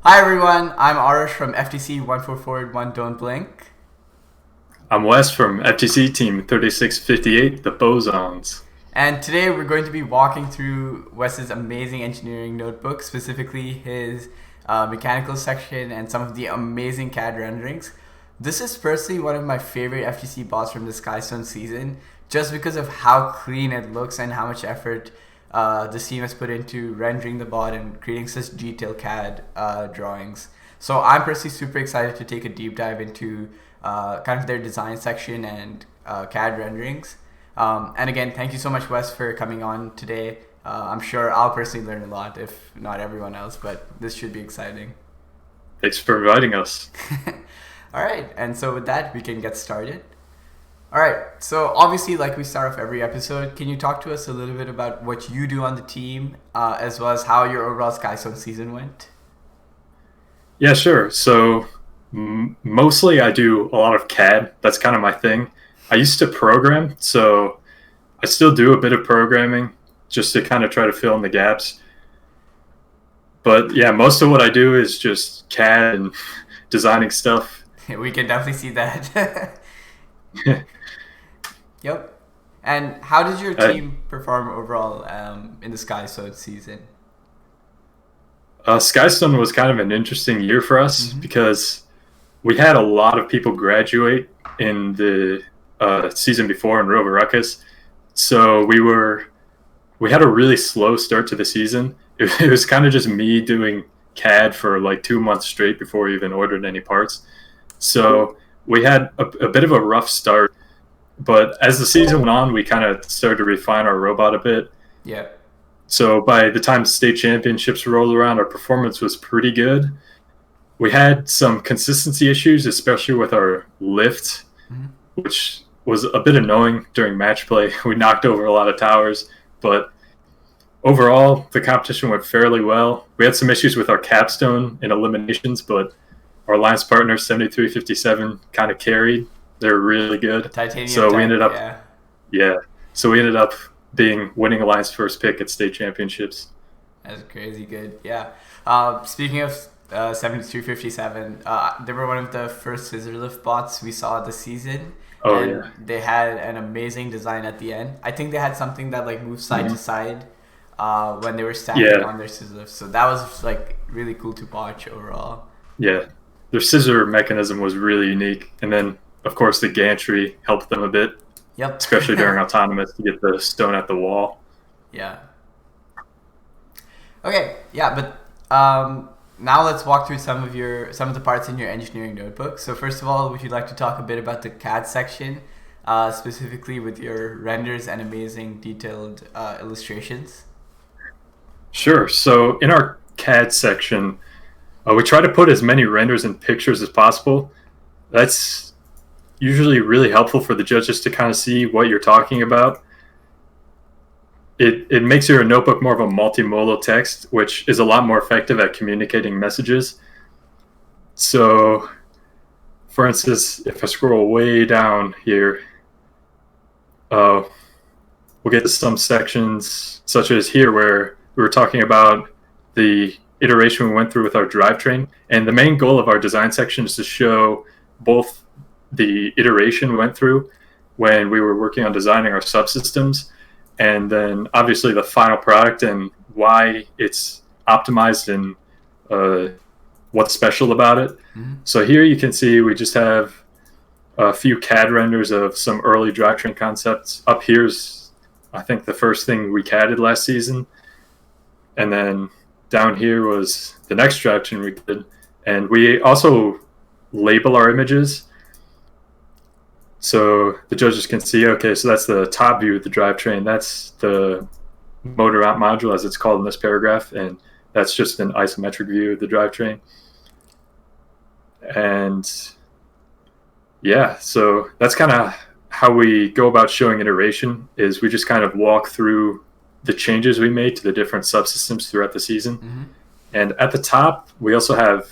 Hi everyone, I'm Arush from FTC 144 Don't Blink. I'm Wes from FTC Team 3658, the Bosons. And today we're going to be walking through Wes's amazing engineering notebook, specifically his mechanical section and some of the amazing CAD renderings. This is personally one of my favorite FTC bots from the Skystone season, just because of how clean it looks and how much effort the team has put into rendering the bot and creating such detailed CAD drawings. So I'm personally super excited to take a deep dive into kind of their design section and CAD renderings. And again, thank you so much, Wes, for coming on today. I'm sure I'll personally learn a lot, if not everyone else, but this should be exciting. Thanks for inviting us. All right, and so with that, we can get started. All right, so obviously, like we start off every episode, can you talk to us a little bit about what you do on the team, as well as how your overall Skystone season went? Yeah, sure. So mostly I do a lot of CAD. That's kind of my thing. I used to program, so I still do a bit of programming just to kind of try to fill in the gaps. But yeah, most of what I do is just CAD and designing stuff. We can definitely see that. Yep. And how did your uh, team perform overall in the Skystone season? Skystone was kind of an interesting year for us Mm-hmm. because we had a lot of people graduate in the season before in Rover Ruckus. So we had a really slow start to the season. It was kind of just me doing CAD for like 2 months straight before we even ordered any parts. So we had a bit of a rough start. But as the season went on, we kind of started to refine our robot a bit. Yeah. So by the time state championships rolled around, our performance was pretty good. We had some consistency issues, especially with our lift, Mm-hmm. which was a bit annoying during match play. We knocked over a lot of towers, but overall, the competition went fairly well. We had some issues with our capstone in eliminations, but our alliance partner, 7357, kind of carried. They're really good. Titanium So we tech, ended up, yeah. yeah. So we ended up being winning alliance first pick at state championships. That's crazy good. Yeah. Speaking of 7257, they were one of the first scissor lift bots we saw this season, Oh, and yeah. they had an amazing design at the end. I think they had something that like moved side to Mhm. side when they were standing Yeah. on their scissor lift. So that was like really cool to watch overall. Yeah. Their scissor mechanism was really unique. And then, of course, the gantry helped them a bit, Yep. especially during autonomous to get the stone at the wall. Yeah. Okay. Yeah, but now let's walk through some of the parts in your engineering notebook. So first of all, would you like to talk a bit about the CAD section, specifically with your renders and amazing detailed illustrations? Sure. So in our CAD section, we try to put as many renders and pictures as possible. That's usually really helpful for the judges to kind of see what you're talking about. It makes your notebook more of a multimodal text, which is a lot more effective at communicating messages. So, for instance, if I scroll way down here, uh, we'll get to some sections, such as here, where we were talking about the iteration we went through with our drivetrain. And the main goal of our design section is to show both the iteration we went through when we were working on designing our subsystems, and then obviously the final product and why it's optimized and what's special about it. Mm-hmm. So here you can see we just have a few CAD renders of some early drivetrain concepts. Up here's, I think, the first thing we CAD'd last season. And then down here was the next drivetrain we did. And we also label our images so the judges can see, okay, so that's the top view of the drivetrain. That's the motor out module, as it's called in this paragraph. And that's just an isometric view of the drivetrain. And yeah, so that's kind of how we go about showing iteration is we just kind of walk through the changes we made to the different subsystems throughout the season. Mm-hmm. And at the top, we also have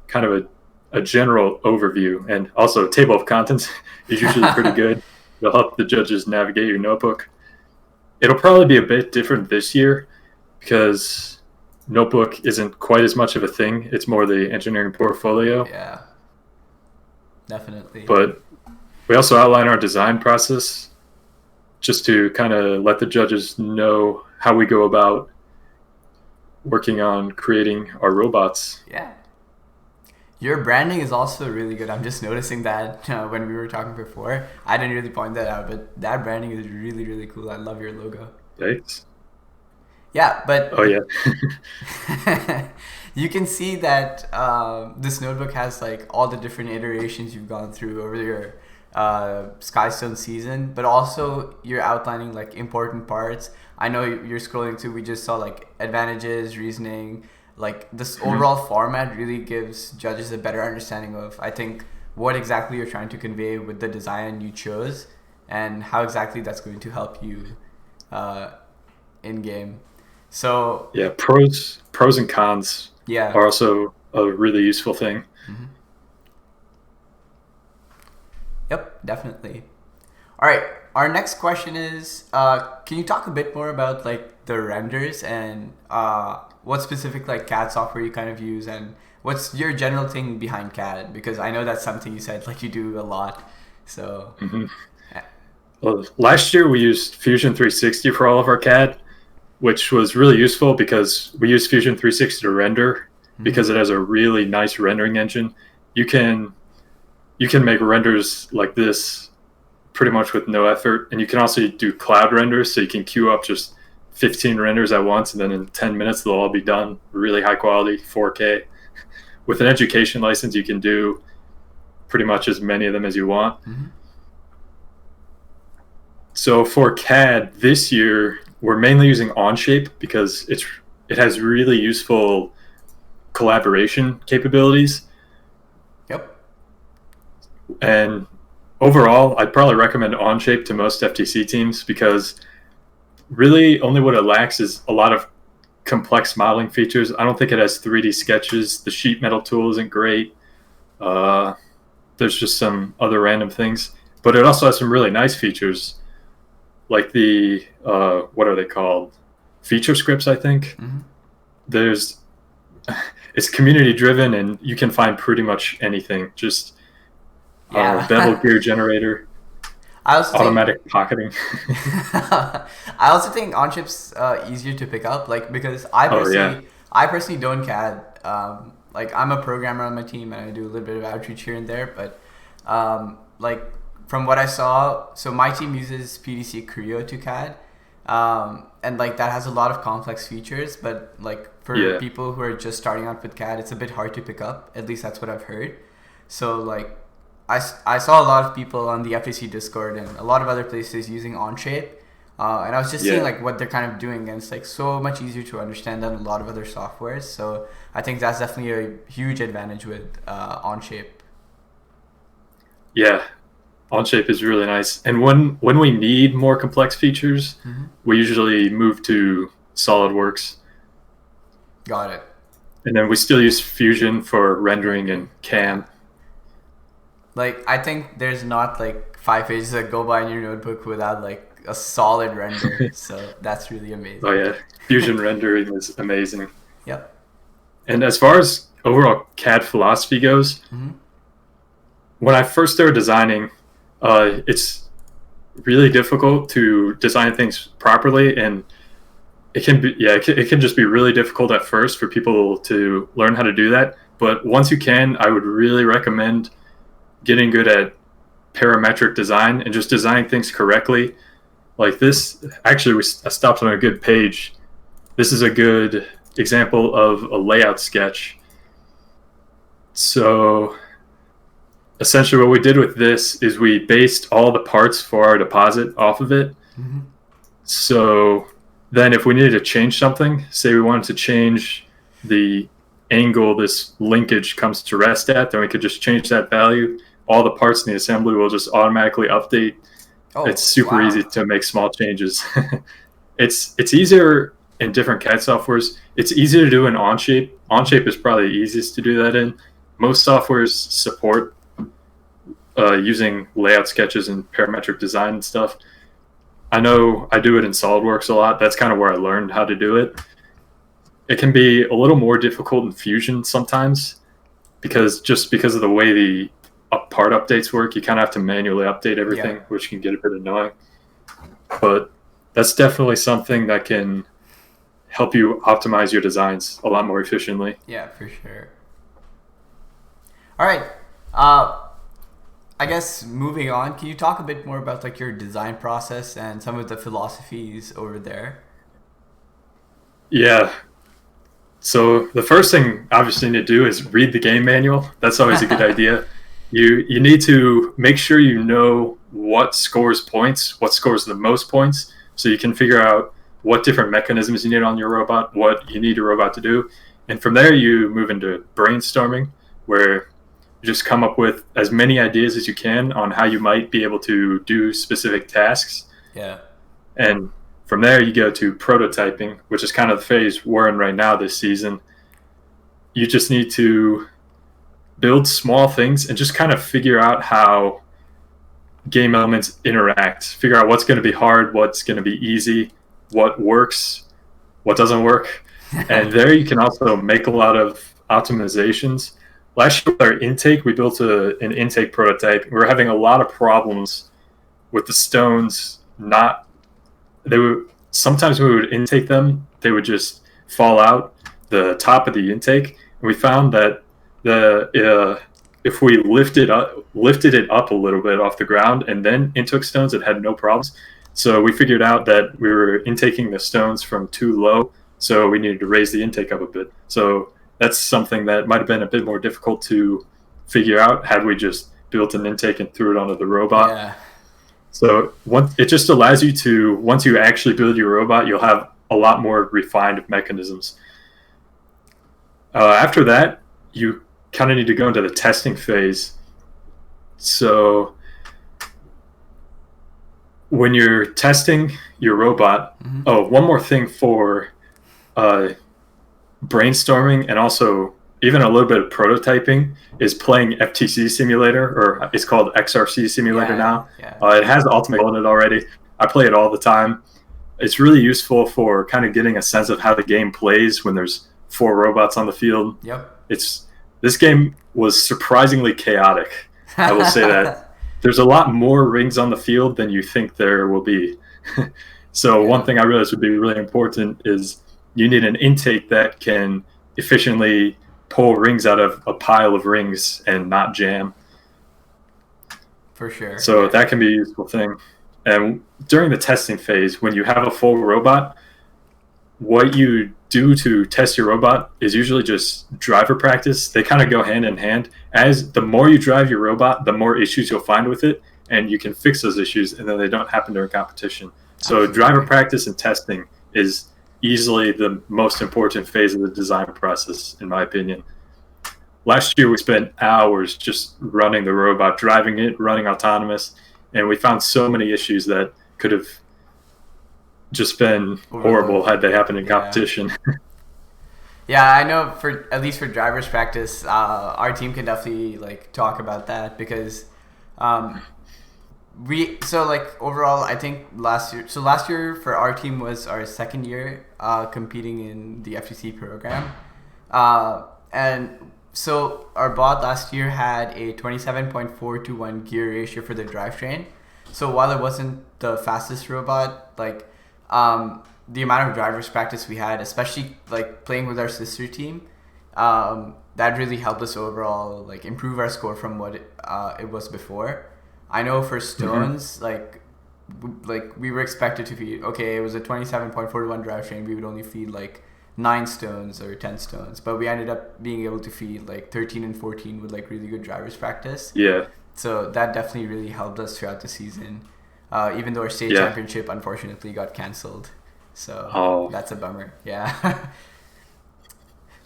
kind of a general overview, and also a table of contents is usually pretty good. It'll help the judges navigate your notebook. It'll probably be a bit different this year because notebook isn't quite as much of a thing. It's more the engineering portfolio. Yeah, definitely. But we also outline our design process just to kind of let the judges know how we go about working on creating our robots. Yeah. Your branding is also really good. I'm just noticing that when we were talking before. I didn't really point that out, but that branding is really, really cool. I love your logo. Thanks. Yeah, but Oh, yeah. you can see that this notebook has like all the different iterations you've gone through over your Skystone season, but also you're outlining like important parts. I know you're scrolling through. We just saw like advantages, reasoning. Like this overall format really gives judges a better understanding of, I think, what exactly you're trying to convey with the design you chose, and how exactly that's going to help you in game. So Yeah, pros and cons yeah. are also a really useful thing. Mm-hmm. Yep, definitely. All right. Our next question is, can you talk a bit more about like the renders and what specific like CAD software you kind of use, and what's your general thing behind CAD? Because I know that's something you said like you do a lot. So Well, last year we used Fusion 360 for all of our CAD, which was really useful because we use Fusion 360 to render because it has a really nice rendering engine. You can make renders like this pretty much with no effort, and you can also do cloud renders, so you can queue up just 15 renders at once, and then in 10 minutes they'll all be done. Really high quality 4K. With an education license, you can do pretty much as many of them as you want. So for CAD this year, we're mainly using Onshape because it has really useful collaboration capabilities. Yep. And overall, I'd probably recommend Onshape to most FTC teams because really only what it lacks is a lot of complex modeling features. I don't think it has 3D sketches. The sheet metal tool isn't great. There's just some other random things. But it also has some really nice features, like the, what are they called? Feature scripts, I think. It's community driven, and you can find pretty much anything. Just bevel gear generator, automatic pocketing. I also think Onshape's easier to pick up, like because I personally don't CAD. Like I'm a programmer on my team, and I do a little bit of outreach here and there. But like from what I saw, so my team uses PDC Creo to CAD, and like that has a lot of complex features. But like for people who are just starting out with CAD, it's a bit hard to pick up. At least that's what I've heard. So like I saw a lot of people on the FTC Discord and a lot of other places using Onshape, and I was just seeing like what they're kind of doing, and it's like so much easier to understand than a lot of other softwares. So I think that's definitely a huge advantage with Onshape. Yeah, Onshape is really nice. And when we need more complex features, we usually move to SolidWorks. Got it. And then we still use Fusion for rendering and CAM. Like I think there's not like 5 pages that go by in your notebook without like a solid render. So that's really amazing. Oh yeah, Fusion rendering is amazing. Yep. And as far as overall CAD philosophy goes, when I first started designing, it's really difficult to design things properly, and it can just be really difficult at first for people to learn how to do that. But once you can, I would really recommend getting good at parametric design and just designing things correctly. Like this, actually, I stopped on a good page. This is a good example of a layout sketch. So essentially what we did with this is we based all the parts for our deposit off of it. So then if we needed to change something, say we wanted to change the angle this linkage comes to rest at, then we could just change that value. All the parts in the assembly will just automatically update. It's super easy to make small changes. It's easier in different CAD softwares. It's easy to do in Onshape. Onshape is probably the easiest to do that in. Most softwares support using layout sketches and parametric design and stuff. I know I do it in SolidWorks a lot. That's kind of where I learned how to do it. it can be a little more difficult in Fusion sometimes because of the way the part updates work, you kind of have to manually update everything, which can get a bit annoying. But that's definitely something that can help you optimize your designs a lot more efficiently. Yeah, for sure. All right. I guess moving on, can you talk a bit more about like your design process and some of the philosophies over there? Yeah. So the first thing obviously you need to do is read the game manual. That's always a good idea. You need to make sure you know what scores points, what scores the most points, so you can figure out what different mechanisms you need on your robot, what you need your robot to do. And from there you move into brainstorming, where you just come up with as many ideas as you can on how you might be able to do specific tasks. Yeah. And from there you go to prototyping, which is kind of the phase we're in right now this season. You just need to build small things and just kind of figure out how game elements interact, figure out what's going to be hard, what's going to be easy, what works, what doesn't work. And there you can also make a lot of optimizations. Last year with our intake, we built an intake prototype. We were having a lot of problems with the stones. Sometimes we would intake them, they would just fall out the top of the intake. And we found that if we lifted it up a little bit off the ground and then intook stones, it had no problems. So we figured out that we were intaking the stones from too low, so we needed to raise the intake up a bit. So that's something that might have been a bit more difficult to figure out had we just built an intake and threw it onto the robot. Yeah. So it just allows you to, once you actually build your robot, you'll have a lot more refined mechanisms. After that, you kind of need to go into the testing phase. So when you're testing your robot, one more thing for brainstorming and also even a little bit of prototyping is playing FTC Simulator, or it's called XRC Simulator now. Yeah. It has Ultimate in it already. I play it all the time. It's really useful for kind of getting a sense of how the game plays when there's 4 robots on the field. Yep. This game was surprisingly chaotic. I will say that. There's a lot more rings on the field than you think there will be. So one thing I realized would be really important is you need an intake that can efficiently pull rings out of a pile of rings and not jam. For sure. So that can be a useful thing. And during the testing phase, when you have a full robot, what you do to test your robot is usually just driver practice. They kind of go hand in hand. As the more you drive your robot, the more issues you'll find with it, and you can fix those issues, and then they don't happen during competition. So Absolutely. Driver practice and testing is easily the most important phase of the design process, in my opinion. Last year, we spent hours just running the robot, driving it, running autonomous, and we found so many issues that could have just been horrible had they happened in competition. Yeah, I know. At least for drivers practice, our team can definitely like talk about that because overall, I think last year for our team was our second year competing in the FTC program, and so our bot last year had a 27.4 to 1 gear ratio for the drivetrain. So while it wasn't the fastest robot, like the amount of drivers practice we had, especially like playing with our sister team, that really helped us overall like improve our score from what it was before. I know for stones, like we were expected to feed. Okay, it was a 27.4 to 1 drivetrain. We would only feed like 9 stones or 10 stones, but we ended up being able to feed like 13 and 14 with like really good drivers practice. Yeah. So that definitely really helped us throughout the season, even though our state championship unfortunately got canceled. So that's a bummer. Yeah.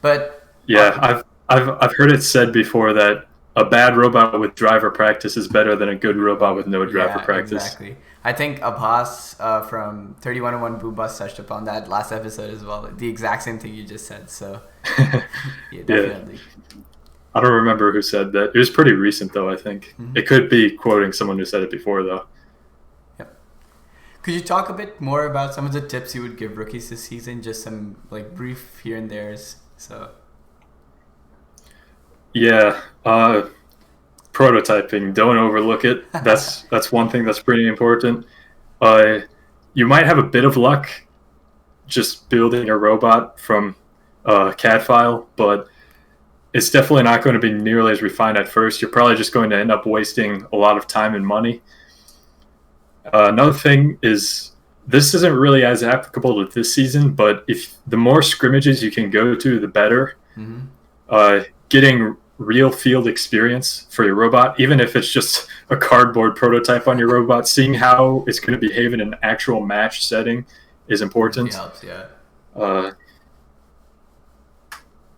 But yeah, I've heard it said before that a bad robot with driver practice is better than a good robot with no driver practice. Exactly. I think Abbas from 3101 Boom Bus touched upon that last episode as well. The exact same thing you just said. So yeah, definitely. Yeah. I don't remember who said that. It was pretty recent though, I think. It could be quoting someone who said it before though. Yep. Could you talk a bit more about some of the tips you would give rookies this season? Just some like brief here and there's. So. Yeah, prototyping. Don't overlook it. That's one thing that's pretty important. You might have a bit of luck just building a robot from a CAD file, but it's definitely not going to be nearly as refined at first. You're probably just going to end up wasting a lot of time and money. Another thing is, this isn't really as applicable to this season, but if the more scrimmages you can go to, the better. Mm-hmm. Getting real field experience for your robot, even if it's just a cardboard prototype on your robot, seeing how it's going to behave in an actual match setting is important. Helps, yeah.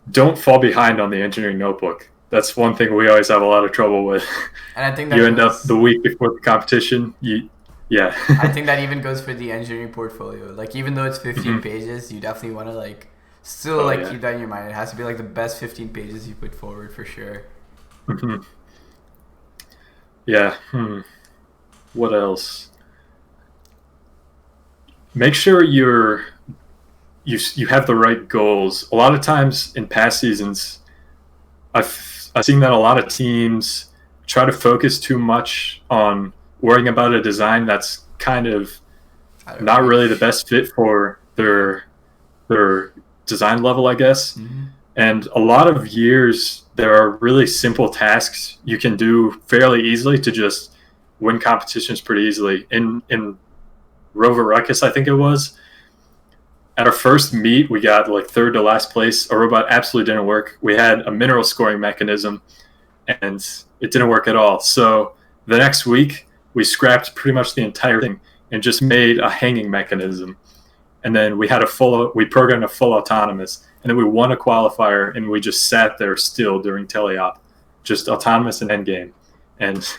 Don't fall behind on the engineering notebook. That's one thing we always have a lot of trouble with. And I think that you end up the week before the competition. Yeah. I think that even goes for the engineering portfolio. Like, even though it's 15 pages, you definitely want to keep that in your mind. It has to be like the best 15 pages you put forward for sure. Mm-hmm. Yeah. What else? Make sure you have the right goals. A lot of times in past seasons, I've seen that a lot of teams try to focus too much on worrying about a design that's kind of not really the best fit for their design level, I guess. Mm-hmm. And a lot of years, there are really simple tasks you can do fairly easily to just win competitions pretty easily. In Rover Ruckus, I think it was, at our first meet, we got like third to last place. Our robot absolutely didn't work. We had a mineral scoring mechanism, and it didn't work at all. So the next week, we scrapped pretty much the entire thing and just made a hanging mechanism. And then we programmed a full autonomous, and then we won a qualifier, and we just sat there still during teleop, just autonomous and endgame, and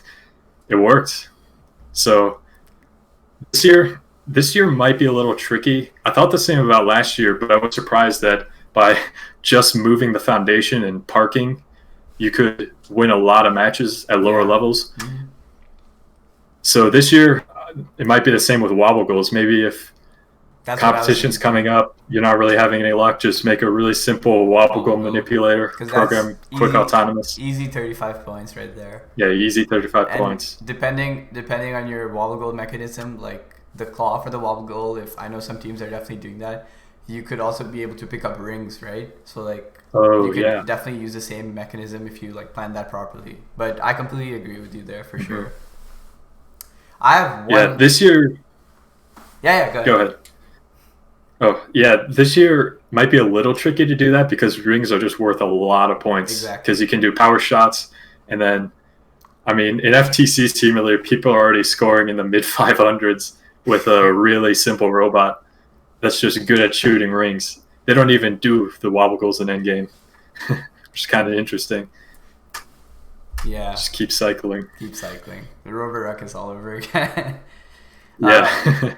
it worked. So this year might be a little tricky. I thought the same about last year, but I was surprised that by just moving the foundation and parking, you could win a lot of matches at lower levels. Mm-hmm. So this year, it might be the same with wobble goals. Maybe if competition's coming up, you're not really having any luck, just make a really simple wobble goal manipulator, program quick autonomous. Easy 35 points right there. Yeah, easy 35 points. Depending on your wobble goal mechanism, like the claw for the wobble goal, if I know some teams are definitely doing that, you could also be able to pick up rings, right? So like you could definitely use the same mechanism if you like plan that properly. But I completely agree with you there for sure. I have one. Yeah, this year. Yeah, go ahead. Oh, yeah, this year might be a little tricky to do that because rings are just worth a lot of points. Exactly. Because you can do power shots, and then, I mean, in FTC's team earlier, people are already scoring in the mid 500s with a really simple robot that's just good at shooting rings. They don't even do the wobble goals in endgame, which is kind of interesting. Yeah. Just keep cycling. The Rover Ruckus all over again. Yeah.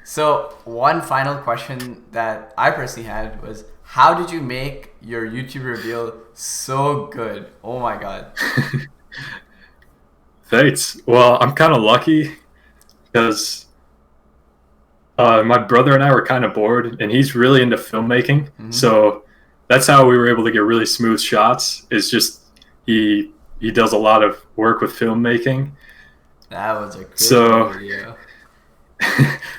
So one final question that I personally had was, how did you make your YouTube reveal so good? Oh my God. Thanks. Well, I'm kind of lucky because my brother and I were kind of bored, and he's really into filmmaking. Mm-hmm. So that's how we were able to get really smooth shots. Is just he does a lot of work with filmmaking. That was a cool video.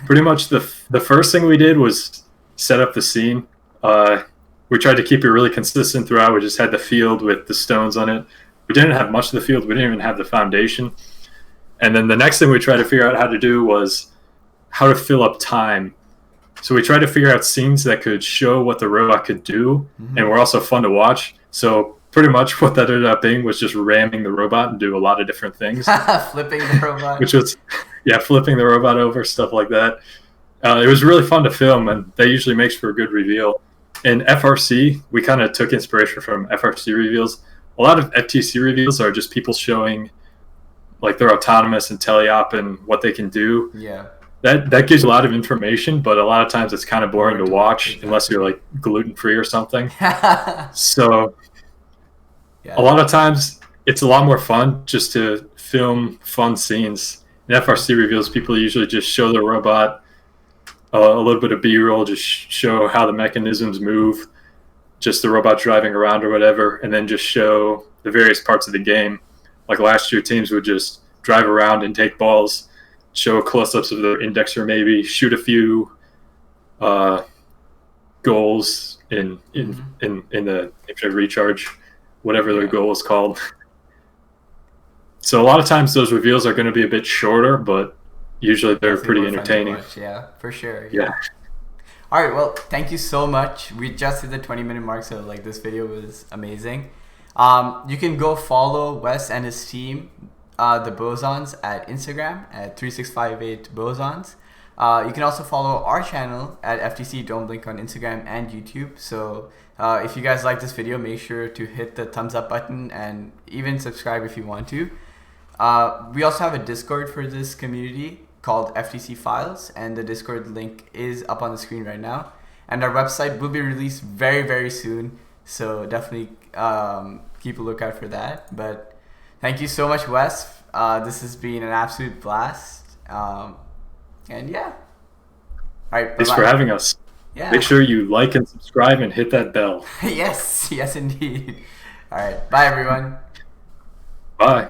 Pretty much the first thing we did was set up the scene. We tried to keep it really consistent throughout. We just had the field with the stones on it. We didn't have much of the field. We didn't even have the foundation. And then the next thing we tried to figure out how to do was how to fill up time. So we tried to figure out scenes that could show what the robot could do, and were also fun to watch. So pretty much what that ended up being was just ramming the robot and do a lot of different things. Flipping the robot. Which was, flipping the robot over, stuff like that. It was really fun to film, and that usually makes for a good reveal. In FRC, we kind of took inspiration from FRC reveals. A lot of FTC reveals are just people showing like their autonomous and teleop and what they can do. Yeah. That gives a lot of information, but a lot of times it's kind of boring to watch unless you're like gluten-free or something. So a lot of times it's a lot more fun just to film fun scenes In FRC reveals, people usually just show the robot, a little bit of B-roll, just show how the mechanisms move, just the robot driving around or whatever, and then just show the various parts of the game. Like last year, teams would just drive around and take balls, show close-ups of their indexer, maybe shoot a few goals in the infinite recharge, whatever their goal is called. So a lot of times those reveals are going to be a bit shorter, but usually they're pretty entertaining. Yeah, for sure. Yeah. All right, well, thank you so much. We just hit the 20-minute mark, so like this video was amazing. You can go follow Wes and his team, the Bosons, at Instagram at 3658 Bosons. You can also follow our channel at FTC Don't Blink on Instagram and YouTube. So if you guys like this video, make sure to hit the thumbs up button and even subscribe if you want to. We also have a Discord for this community called FTC Files, and the Discord link is up on the screen right now. And our website will be released very, very soon, so definitely keep a lookout for that. But thank you so much, Wes. This has been an absolute blast. And yeah. All right. Thanks for having us. Yeah. Make sure you like and subscribe and hit that bell. Yes, indeed. All right. Bye, everyone. Bye.